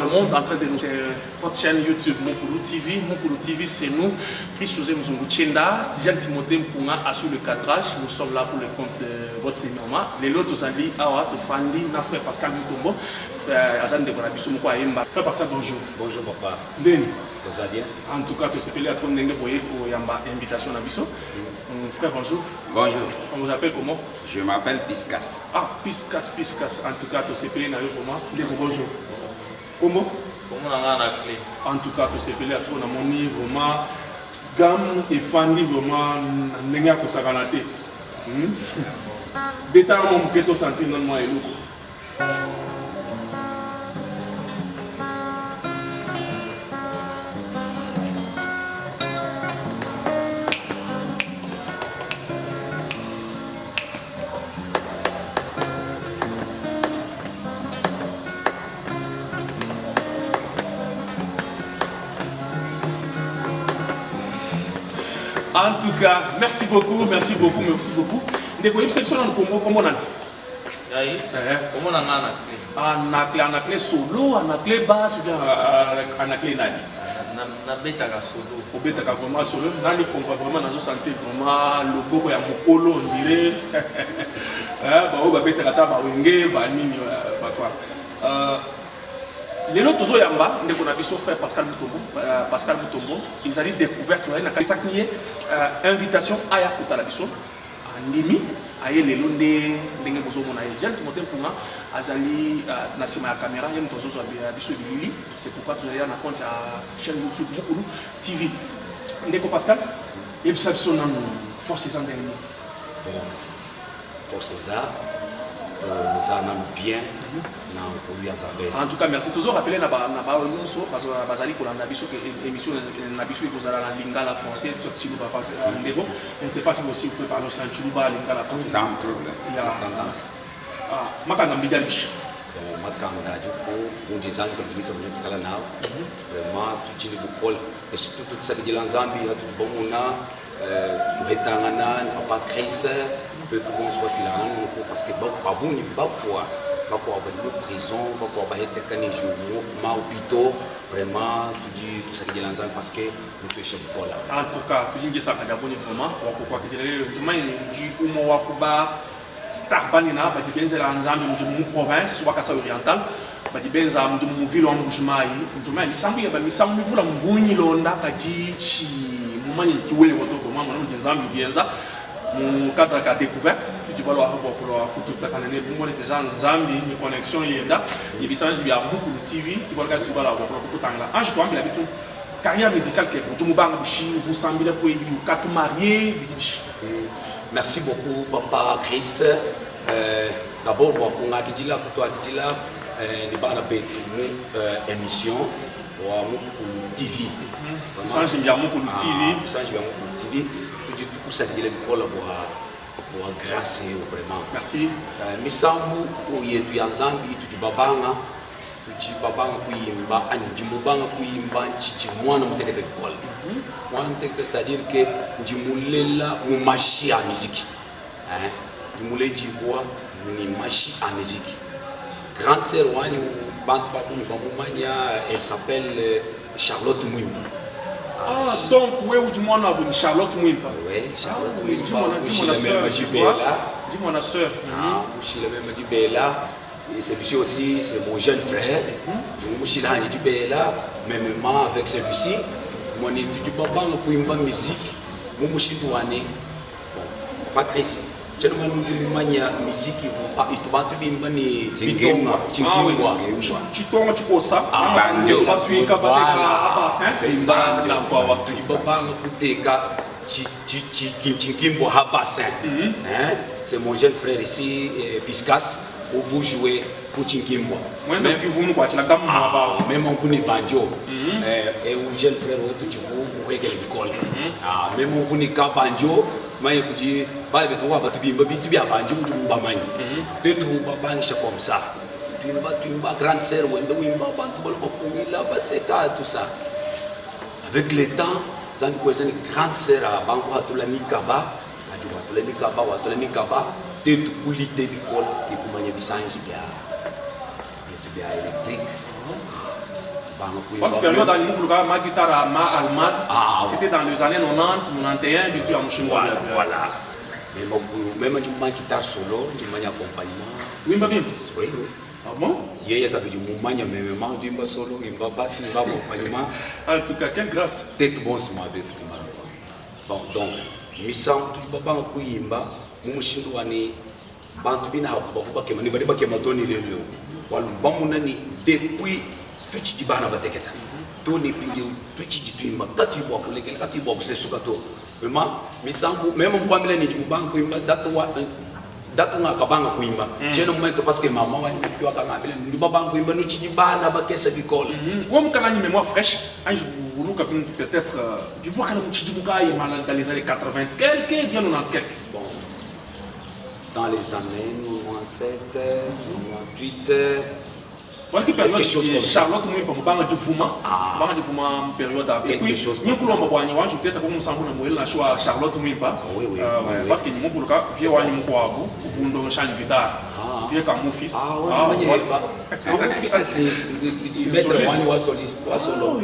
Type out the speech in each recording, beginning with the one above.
monde en train de nous... Votre chaîne YouTube, Mukulu TV. Mukulu TV, c'est nous. Christ-José Mzungu Tchenda, Tijan Timothée Mpunga assure le cadrage. Nous sommes là pour le compte de votre maman. Les lots, tous alliés, Awa, Tofandi, Nafré Pascal Mutombo, Azan de Bonabiso, Mouko Aemba. Frère Pascal, bonjour. Bonjour, papa. Deni. Tout ça bien? En tout cas, tu sais, à ton nègre pour Yamba, invitation à Bisso. Frère, bonjour. Bonjour. On vous appelle comment? Je m'appelle Piscas. Ah, Piscas. En tout cas, tu sais, comment? Bonjour. Comment? Comment on a la clé? En tout cas, tu sais, à ton amoni, vraiment, gamme et fandi, vraiment, n'est-ce pas ça galaté. Bêta, mon bouquet, senti dans moi et nous. En tout cas, merci beaucoup. Ndeko yipse biso na Congo comment on a? Yaï. Comment on a la clé? En clé solo, en clé basse, en clé nani? Na beta ka solo. Au beta ka vraiment solo. Nani comprend vraiment dans sentir vraiment logo ya mokolo on dirait. Bah on beta ka ta ba wenge ba nini ba quoi. Les autres toujours yamba, nous avons son frère Pascal Mutombo, ils allaient découverte na kasaknié invitation à yakuta la biso andimi aye les londe ndenge bozo mona Jean Timothée Mpunga azali na sima ya caméra yem tozo zo biso bilili, c'est pourquoi tu allez na compte à chaîne YouTube Mukulu TV. Ndeko Pascal et puis ça biso na forces en dernier. Forces nous en bien. En tout cas, merci. Toujours rappeler na ba nyonso parce que bazali ko landa biso que émission na biso ko zala na lingala français tout ça chiluba pas ndebo. Je ne sais pas si aussi vous pouvez parler en chiluba lingala français. Sans problème. Il y a tendance. Ah, makanga mbidalish. Makanga joko on des ans que nous sommes kala na vraiment tout chili bukol et surtout tout ça que dit l'ensemble il y a tout bon on a retangana papa Chris peut tout bon soit filan parce que pas bon ni pas foi. Bakwa ba prison, bakwa ba hete kane jour, ma hôpital, vraiment tout ça qui est l'ensemble parce que nous touchons beaucoup là. En tout cas, tout dit ça ka bonne vraiment, pourquoi que dire le demain du umo wakuba star banina ba di benzela ensemble mu province wakasa oriental, ba di benza mu ville en mujmai, mujmai ni sambu ya ba mi sambu vula mvunyi londa ka di chi mu mani ki wele woto vraiment mu nzambi bienza. Mon cadre de découverte, tu vas voir pour toute la année, pour moi, déjà en Zambie, une connexion, il y a des messages, il y a beaucoup de TV, tu vas regarder, tu vas voir pour tout le temps là. Ah, je dois me dire, carrière musicale, vous semblez pour quatre mariés. Merci beaucoup, papa Chris. D'abord, pour toi, qui là, nous avons une émission pour TV. Ça, j'aime bien beaucoup de TV. Ça, j'aime bien beaucoup de TV. Tout ça qui est pour grâce vraiment. Merci. Misambu yetu ya Zambie tujibabanga kuimba anjimubanga kuimba chichi mwana mtekete kwa mwana mtekete c'est-à-dire que njimulela mu machi ya musique njimuleji kwa ni machi à musique. Grande sœur wani bantu bakuni bamumanya, elle s'appelle Charlotte Mwimba. Ah, donc, oui, du moins, on a Charlotte Mwimba. Oui, Charlotte Mwimba. Dis-moi la soeur. Dis-moi la soeur. Celui-ci aussi, c'est mon jeune frère. Mouchila Bella, même avec celui-ci. Mon étude Babang Mwimba musique. Mouchidouane. Pas Chris. Je ne sais pas musique qui vont pas. Il te bat bien ni Chitonga. Chitonga, tu poses ça. C'est ça. La voix. Tu peux pas écouter Chinkimbo Habassin. C'est mon jeune frère ici, Piscas, où vous jouez pour Chinkimbo. Même on vous n'est pas Dio. Et mon jeune frère, tu vous régler l'école. Même on vous n'est pas Banjo. Mais écoutez, par les trois, tu bien banjo, tu m'as bain. Tu m'as bain, c'est comme ça. Tu m'as grande sœur, tu m'as tout ça. Avec le temps, ça nous une grande sœur à Bango Hatula Mikaba, à Mikaba, tu as l'école, et pour manier bisange, tu bien électrique. Parce que période dans le mouvement ma guitare à ma Almaz, c'était dans les années 90, 91, du tout à Mouchimbo. Voilà. Mais même ma guitare solo, je m'en accompagnement. Oui, ma bien. Oui. Ah bon? Il y a des mouvements, mais même du bas solo, il va passer un accompagnement. En tout cas, quelle grâce. Tête bon, c'est ma bête, tout le monde. Bon, donc, misam tout le monde a kuimba, Mouchindo ani, Bantubina, Bakemani, Bakematoni, Lelio. Walumbamunani, depuis tout Chitibana Bateketa. Tony Pilio, tout Chitima, Katibo, Katibo, c'est Sukato. Même un point de Mubanko, Datuna Kabanga Kuimba. J'ai le moment parce que maman a eu Babanko, nous Chitibana, Bakessa Bicole. Comme quand on a une mémoire fraîche, un jour, peut-être, tu vois quand Chidibuka est malade dans les années 80, quelques, bien 90 Bon, dans les années 97, 98. Quelque chose comme Charlotte, moi, pour me du fuma, du fuma période à quelque chose comme ça. Nous pouvons voir, je peut-être comme nous sommes dans choix Charlotte, moi, oui, parce que nous pouvons faire, vieux wani mon quoi, vous nous chantez guitare, vieux comme mon fils. Mon fils, c'est mettre wani wa soliste, wa solo.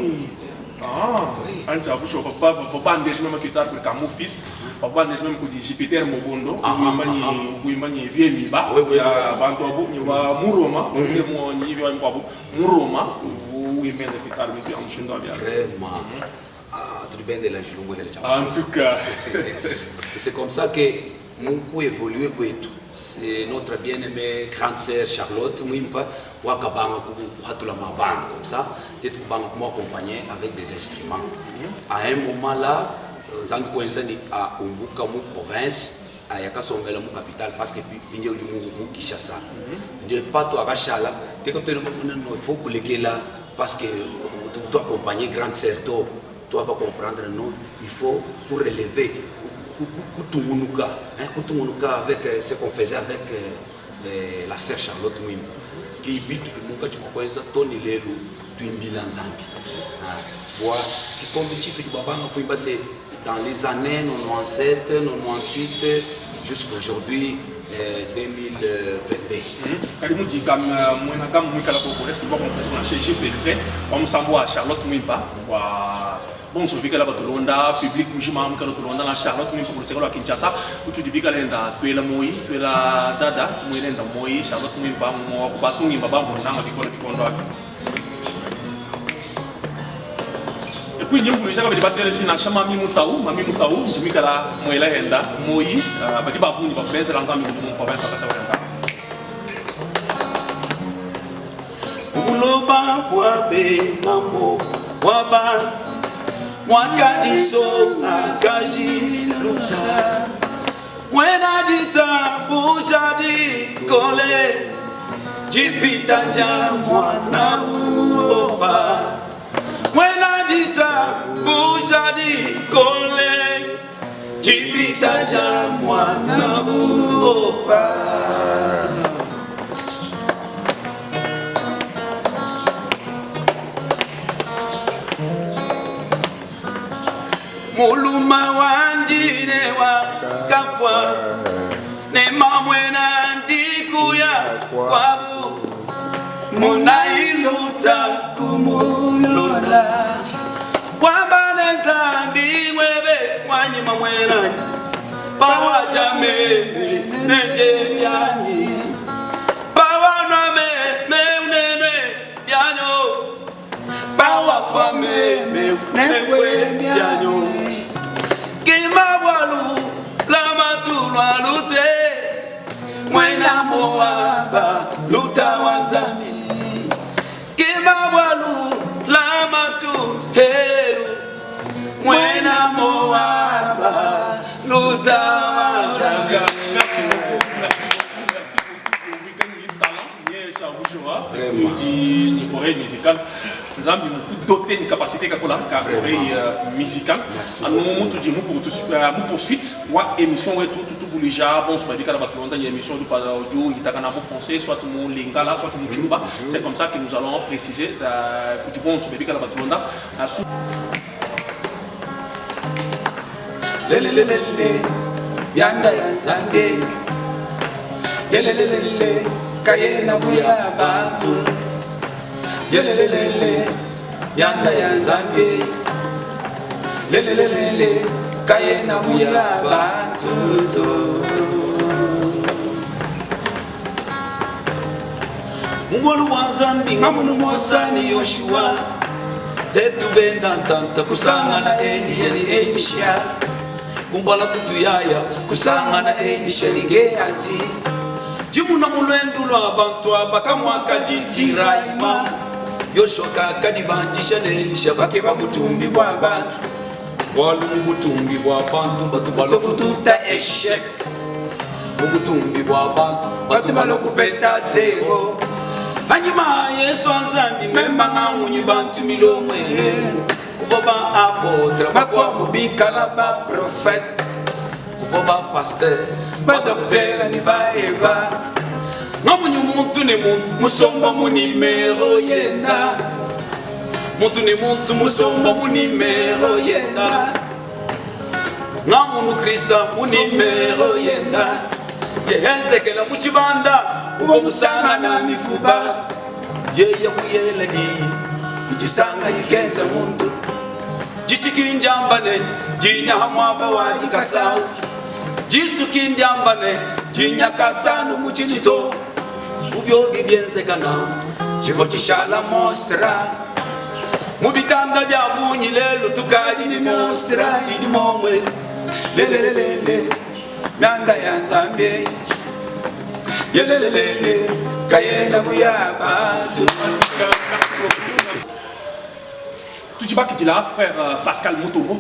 Un jour, je papa n'ai même guitare pour comme mon fils, papa n'ai même que Jupiter Mogondo, vous imaginez vieux miba, bantoabo, ni wa muroma, ni vieux muroma, vous aimez la guitare, mais tu en chine dans bien. Vraiment. Tu bien de la journée. En tout cas, c'est comme ça que mon coup évolue tout. C'est notre bien-aimée grande sœur Charlotte Mwimpa, Wakabanga pour la bande comme ça, d'être accompagné avec des instruments. À un moment là, Zambi Kouensani à Umbuka, mon province, à Yakasongela, mon capitale, parce que puis il y a du Kishasa. Il n'y a pas toi à Rachala, dès que tu il faut que les là, parce que tu dois accompagner grande sœur, tu dois pas comprendre, non, il faut pour relever. Kutumunuka avec ce qu'on faisait avec la sœur Charlotte Mwim qui habite Kutumunuka tu comprends ça Tony Lelo tu imbila Nzambi voilà c'est comme le titre du Baba Mwimba c'est dans les années 97 98 jusqu'à aujourd'hui 2022 Kalimu dit comme moi na comme moi kala ko est-ce que vous comprenez juste extrait comme ça moi Charlotte Mwimba bon so bika la batulonda public mujima mkalo tulonda na Charlotte mimi pour sekolo Kinshasa utu dibika lenda tuela moi tuela dada muelenda moi Charlotte mimi ba mo batungi baba mo nanga bikola bikondo et puis nyungu njaka ba debattre na chama mami Musaou jimika la moela henda moi ba diba bunyi ba pesa lanzambi mu province akasa wenda uloba wabe nambo waba Wakadiso nagaji luta Wena dita bujadi kole Jipita jamwa na uopa Wena dita bujadi kole Jipita jamwa na uopa Muluma wandine wa kapwa ne mamwena ndikuya kwabu munailuta kumulonda wambane zambi mwebe wanyi mamwena bawa jamene neje byanyi bawa name meunenwe byanyo bawa fame meunenwe byanyo Moaba luta wanzami Kimabwalu lamatu heru Mwena Moaba luta wanzami. Merci beaucoup vous gagnez du talent ni Charles vraiment ni oreille musicale Zambi doté de capacité kakola oreille musicale à nous moment tout dit pour poursuite moi émission tout vous déjà bon sur la Batlonda une émission du audio itakana en français soit mon lingala soit mon chuluba c'est comme ça que nous allons préciser du bon sur la Batlonda lelelelele yanda zange yelelelele kayena buya bantu yelelelele Yanda ya Nzambe lelelelele kayena buya bantu Mungolu wa Nzambe ngamunu mosani Yoshua tetu benda tanta kusanga na Eli Elisha kumbala kutuyaya kusanga na Elisha ligeazi Jimuna mulwendu lwa bantu abakamwaka jitiraima Yoshoka kadibandisha Elisha bake babutumbi bwa bantu Walu mubutumbi bwa bantu batu balokututa eshek Mubutumbi bwa bantu batu balokupeta zero Hanyuma Yesu Nzambe memba ngangunyu bantu milomwe Kuvoba apotre bakwa kubikala ba prophète Kuvoba pasteur ba docteur ni ba eva Ngamunyu muntu ni muntu musomba mu nimero yenda Muntu ni muntu musomba mu nimero yenda Ngamunu Krista mu nimero yenda Yehenzekela mu kibanda uwo musanga na mifuba Yeye kuyela di Ijisanga yikenza muntu Jichikinjambane Jinya hamwaba wadi kasau Jisukinjambane Jinya kasanu muchichito Ubyo bibyenzekana Chivo chishala mostra Mubitanda bya bunyi lelo tukadi ni mostra Idi momwe Lelelelele Nanda ya Nzambe Yelelelele kayena buya bantu Tujibaki dila frère Pascal Mutombo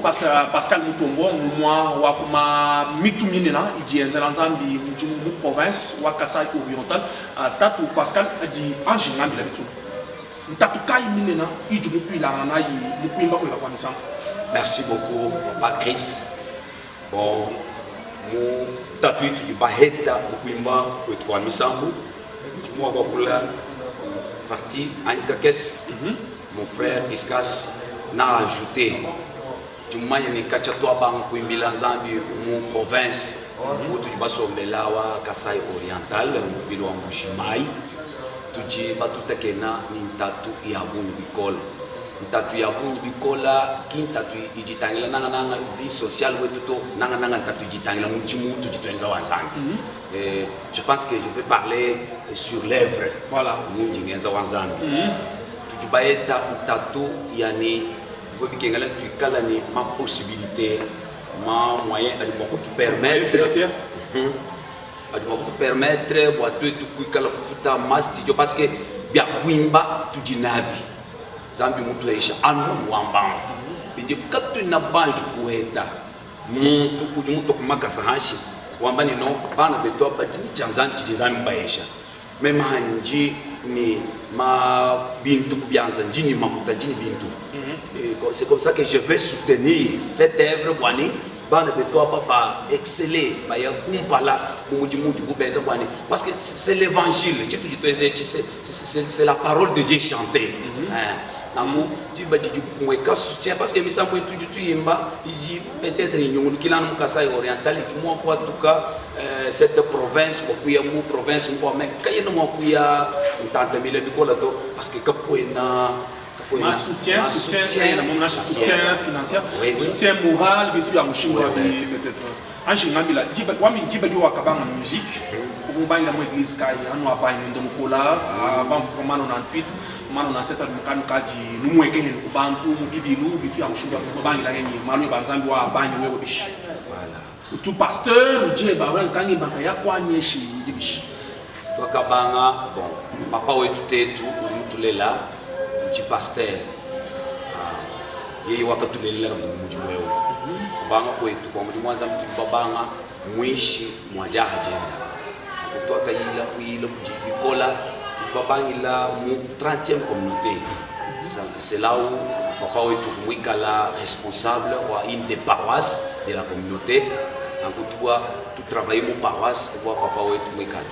Pascal Mutombo moi wakuma mituminena ijienzela Nzambe mu province wa Kasai oriental tatu Pascal adi ange ngambi la bitu tatu kai minena ijumu pilana na yi mukwimba ko yakwanisa. Merci beaucoup Papa Chris. Bon mu tatu itu baheta mukwimba ko kwa misambu moi bakula parti Ankakes mon frère Iskas n'a ajouté du moyen ni kachato abang kuimbila Nzambe mu province mutu basomela wa Kasai oriental mu ville wa Mbushimai tuji batutakena ni ntatu ya bunu bikola ntatu ya bunu bikola kintatu ijitangela nanga vie sociale wetuto nanga ntatu ijitangela muchimu tujitwenza wanzangi je pense que je vais parler sur l'œuvre voilà munjingenza wanzangi tujibaeta ntatu yani faut que tu cala ni ma possibilité ma moyen à beaucoup te permettre à beaucoup te permettre wa tu kala kufuta mastudio parce que bia kuimba tujinabi Nzambe mutu esha anu wamba bindi katu na banju kueta muntu kujimuto kumakasa hashi wamba ni no bana beto abadini chanzanti dizami baesha même hanji ni ma bintu kubianza njini makuta njini bintu c'est comme ça que je vais soutenir cette œuvre bwani bana beto papa exceller ba ya kumpala muji kubenza bwani parce que c'est l'évangile c'est la parole de Dieu chantée Namu tu badi du kumweka soutien parce que misambo tu yimba iji peut-être nyongulu kilana mukasai oriental moi quoi en tout cas cette province okuya mu province mo mais kayeno mo kuya ntanta mile bikola to parce que kapoena soutien financier soutien moral bitu ya mushingo peut-être anji ngambila jiba jo wakabanga musique kumbanya mo église kai anu abanye ndo mukola avant vraiment 98 mano na seta mukanu kaji numweke hen kubantu mubibilu bitu ya mushingo kumbanya heni malo banzambi wa abanye wewe bishi voilà tout pasteur djeba wan kangi banka ya kwanyeshi dibishi twakabanga bon papa wetu tetu mutulela uchi pasteur yeye wakatulela muji mwewe kubanga kwetu kwa muji mwanza mtu babanga mwishi mwaja agenda kutoka ila kuila kujibikola babangila mu 30e communauté c'est là où papa wetu mwikala responsable wa une des paroisses de la communauté en tout travailler mu paroisse voir papa wetu mwikala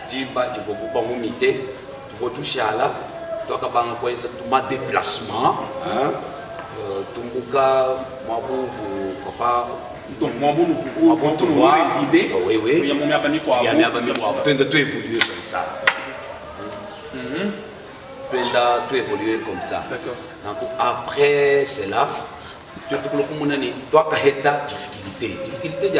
tiba tu vas pas m'imiter tu vas toucher à là toi kabanga kwa ça ma déplacement hein tumbuka mabuvu papa donc moi bon tu vois résider oui il y a mon mère pas mis quoi il y a mes amis quoi tu évoluer comme ça tu évoluer comme ça. D'accord. Donc après cela, tu as difficulté. Difficulté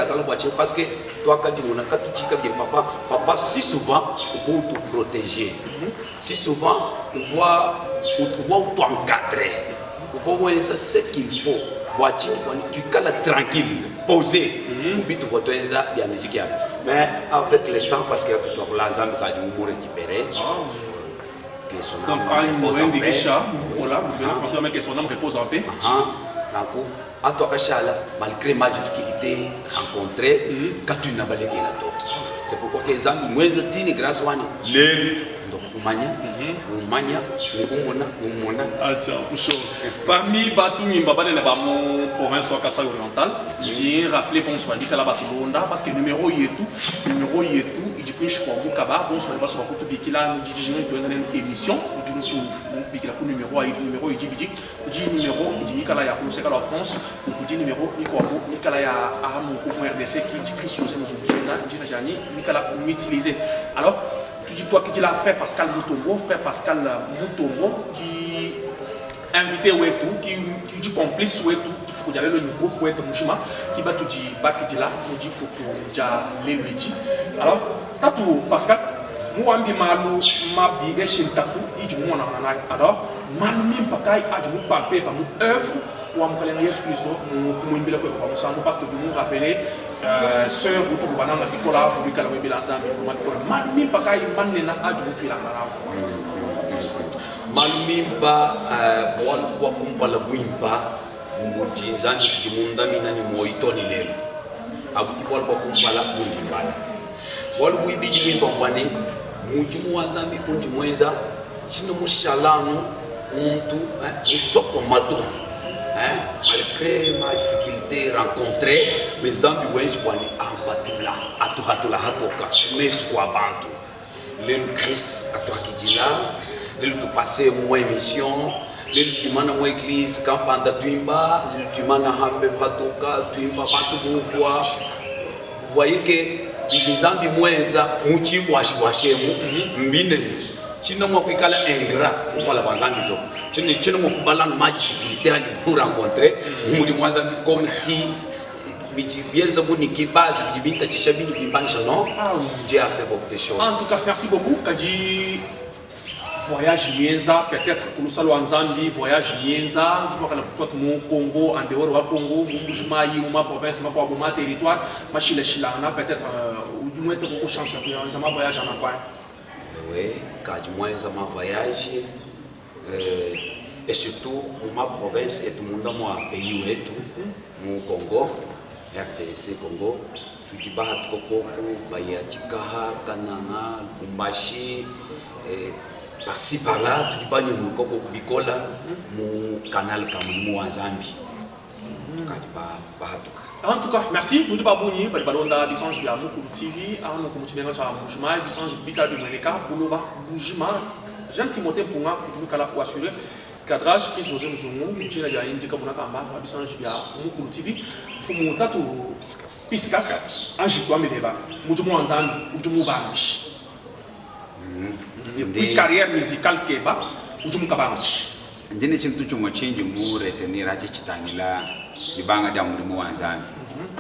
parce que toi, papa, si souvent, il faut te protéger. Si souvent, tu vois t'encadrer. Tu vois ce qu'il faut. Tu cales tranquille, posé. Tu vois la musique. Mais avec le temps, parce que tu as l'ensemble qui a récupéré. Donc quand il mourrait des richards, voilà, forcément que son âme repose en paix. Malgré ma difficulté rencontrée, quand tu n'as pas les c'est pourquoi que les amis, moi, je dis grâce à lui. Donc, parmi Batumi Mbabane na bamo province wa Kasai oriental, j'ai rappelé bon soit dit que la Batulonda parce que numéro yetu, il dit que je crois au Kaba, bon soit pas sur tout bikila nous dit j'ai une émission, nous dit nous bikila pour numéro il dit numéro il dit kala ya conseil la France, nous dit numéro il quoi ni kala ya aramu pour RDC qui dit que sur nous dit na jani ni kala utiliser. Alors tu dis toi qui dis là frère Pascal Mutombo qui invité Wetu, qui dit complice Wetu, il faut que le niveau pour être Mouchima, qui va tout dire, là, il dit faut que j'aille lui dire. Alors, Tatou Pascal, moi je malou, ma bi et chez Tatou, il dit moi on alors, malou même pas qu'il a du papier par mon œuvre ou à mon calendrier Christ, mon billet que nous avons parce que nous nous rappeler sœur ou tout le banana picola, vous lui calmez bilançant, malou même pas qu'il manne a du pied là. Malumimpa kwa kumpa la buimpa mbujinzani chimunda mina ni moitoni lelo abutipol kwa kumpa la buimpa walu buibiji buimpa mbwane mujumu wazambi kunji mwenza chino mushalano muntu usoko mato malgré ma difficulté rencontrée mes zambi wenji kwani ambatula atuhatula hatoka mesukwa bantu lelo Chris atwakijila lelo tu passer moi émission lelo tu mana moi église kampanda tuimba lelo tu mana hambe hatoka tuimba bantu buvwa vous voyez que bizambi mwenza muchibwa shibwashemu mbine chino mwa kwikala ingrat mpala bazambi to chino mwa kubala ma difficulté andi pour rencontrer muri mwazambi comme si bienza boni ki base bibinta tishabini bimbanisha non Dieu a fait beaucoup de choses. En tout cas merci beaucoup Kaji voyage mienza peut-être pour nous en Zambie voyage mienza je crois que soit mon Congo en dehors du Congo mouvement yi ma province ma kwa ma territoire ma chile chilana peut-être ou du moins beaucoup chance de ma voyage en quoi oui Kaji mwenza ma voyage et surtout ma province et tout le monde moi pays où tout mon Congo RDC Congo tu bahat koko baya chikaha kananga Lumbashi par-ci par-là tu pas ni koko bikola mon canal kamulimu wa Zambie en tout cas merci nous pas boni ba balonda bisange ya Mukulu TV ano ko mutibanga cha mujuma bisange bika de Meneka buloba bujima Jean Timothée Punga que tu kala pour assurer cadrage qui José Mzungu njina ya indika bona kamba bisange ya Mukulu TV fumu tatu piskas anjitwa meleba mujuma nzambi ujumu bambi et carrière musicale keba ujumu kabambi ndine chintu chumo chinji mu retenir achi chitangila ibanga da mulimo wa nzambi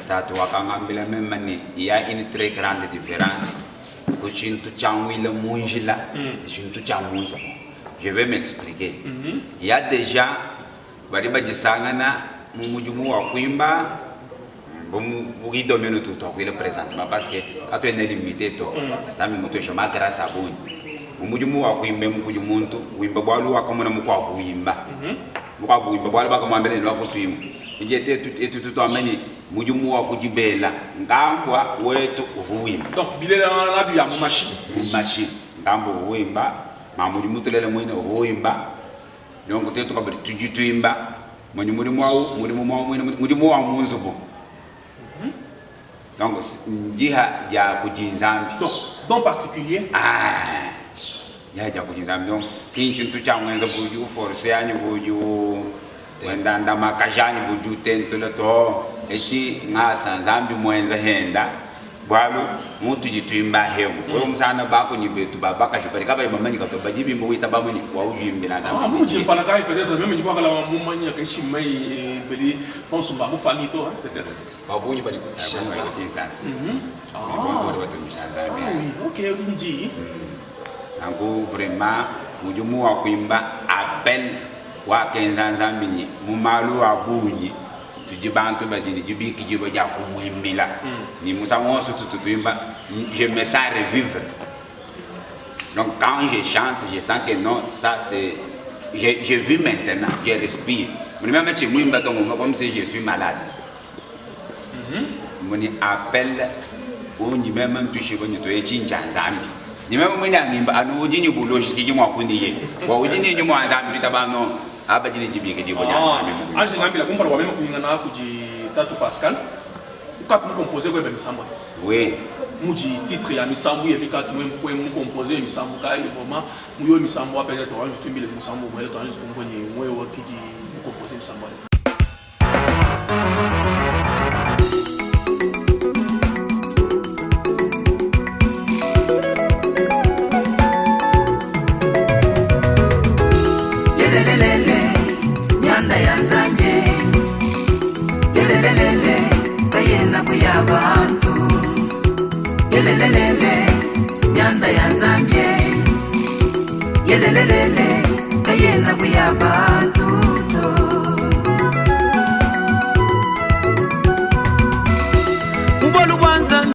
tatu wakangambila memani ya une très grande différence ku chintu chamwila munjila chintu chamunzo je vais m'expliquer il y a déjà bari bajisangana mu mujumu wa kuimba bugi domino tout to le présentement parce que ato ene limité to nami muto shama grâce à bon umujumu wa kuimba mukuju muntu uimba bwalu wakamona mukwa kuimba mukwa kuimba bwalu bakamwambele ndo akutuimba njete etu to ameni mujumu wa kujibela ngambwa wetu uvuimba donc bilela na biya mu machine ngambo uimba mamuju muto lele mwine uimba donc tetu kabiri tujutuimba mwenye mulimu wa munzubo donc njiha ja kujinzambi donc particulier ya ja kujinzambi donc kinchintu cha mwenza buju force yanyu buju wenda makajani buju tentule to echi ngasa nzambi mwenza henda bwalo mutu jituimba hemu wewe msana bako ni betu babaka shukari kaba imamanyi kato bajibi mbo wita bamuni wa ujimbi na zama muji mpana kai peut-être même jikwa kala mumanya kaishi mai beli onsumba mu famille to peut-être babunyi bali sasa oui OK uniji nangu vraiment mujumu wa kuimba appel wa kenzanza mini mumalu abunyi tujibantu badini jibiki jibo ja kumwimbila ni musa wonso tutuimba je me sens revivre donc quand je chante je sens que non ça c'est je vis maintenant je respire mais même si mwimba donc comme si je suis malade moni appel onyi même touché boni to echinja nzambi ni même mwina ngimba anu ujini buloshi kiji mwakundi ye wa ujini nyumo nzambi tabano aba jini jibiki jibo ja anje ngambila kumpara wa mema kuingana kuji Tatu Pascal ukatu composer kwa misambo oui muji titre ya misambo et puis quand mu composer misambo ka ile moment muyo misambo peut-être on juste mbile misambo moi to juste pour ngoni moi wa kiji composer misambo